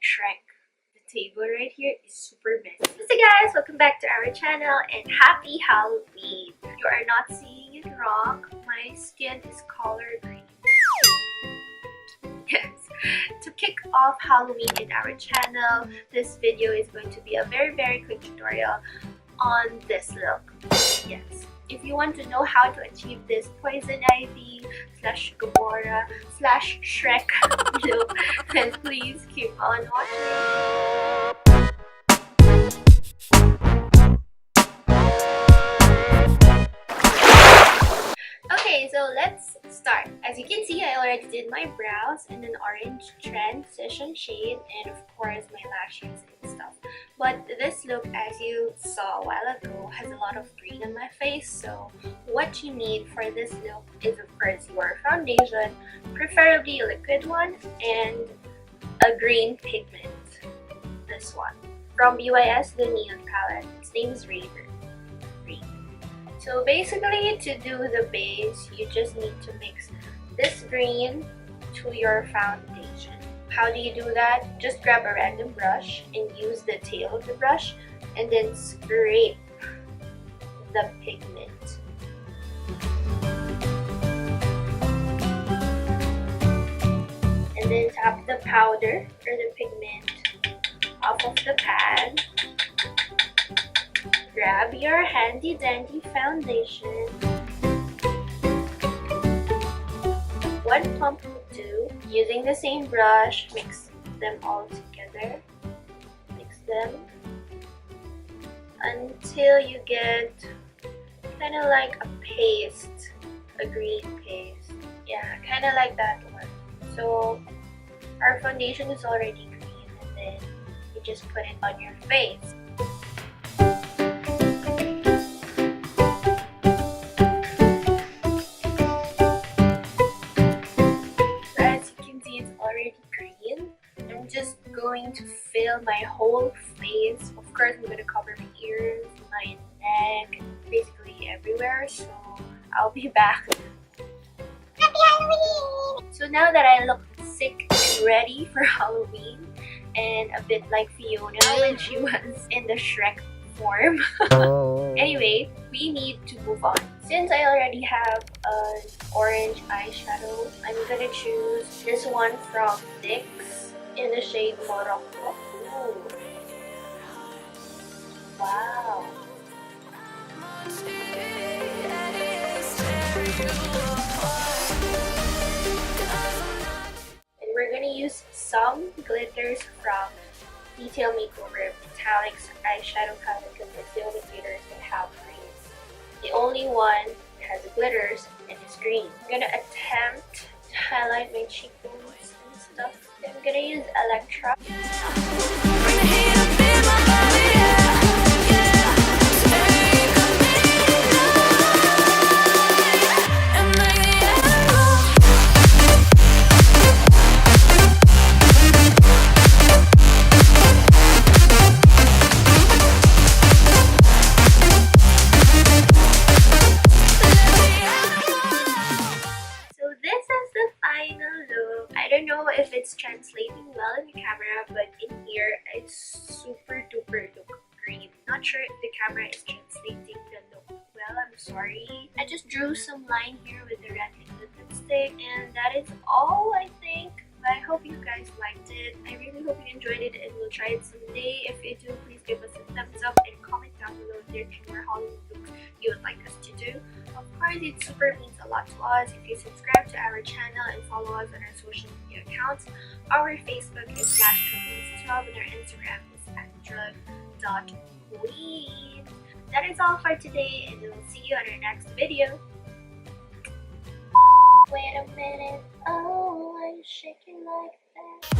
Shrek. The table right here is super messy. So guys, welcome back to our channel and happy Halloween. You are not seeing it wrong. My skin is color green. Yes. To kick off Halloween in our channel, this video is going to be a very quick tutorial on this look. Yes. If you want to know how to achieve this poison ivy / Gamora / Shrek look, then please keep on watching. Okay, so let's start. As you can see, I already did my brows in an orange transition shade and of course my lashes and stuff. But this look, as you saw a while ago, has a lot of green on my face. So what you need for this look is of course your foundation, preferably a liquid one, and a green pigment. This one. From BYS Neon Palette. Its name is Green. So basically, to do the base, you just need to mix this green to your foundation. How do you do that? Just grab a random brush and use the tail of the brush and then scrape the pigment. And then tap the powder or the pigment off of the pan. Grab your handy dandy foundation. One pump will do. Using the same brush, mix them all together. Mix them until you get kind of like a paste, a green paste. Yeah, kind of like that one. So our foundation is already green, and then you just put it on your face. Just going to fill my whole face. Of course, I'm going to cover my ears, my neck, basically everywhere. So I'll be back. Happy Halloween! So now that I look sick and ready for Halloween, and a bit like Fiona when she was in the Shrek form. Anyway, we need to move on. Since I already have an orange eyeshadow, I'm going to choose this one from NYX. In the shade Morocco. Ooh. Wow. And we're gonna use some glitters from Detail Makeover Metallics eyeshadow palette because it's the only glitters that have green. The only one that has glitters and is green. I'm gonna attempt to highlight my cheekbones and stuff. I'm gonna use Electra. If it's translating well in the camera, but in here it's super duper look green. Not sure if the camera is translating the look well, I'm sorry. I just drew some line here with the red liquid lipstick, and that is all, I think. I hope you guys liked it. I really hope you enjoyed it and will try it someday. If you do, please give us a thumbs up and comment down below if there are any more Halloween looks you would like us to do. Of course, it super means a lot to us if you subscribe to our channel and follow us on our social media accounts. Our Facebook is /12 and our Instagram is @drug.queen. That is all for today, and we'll see you on our next video. Wait a minute, oh, why are you shaking like that?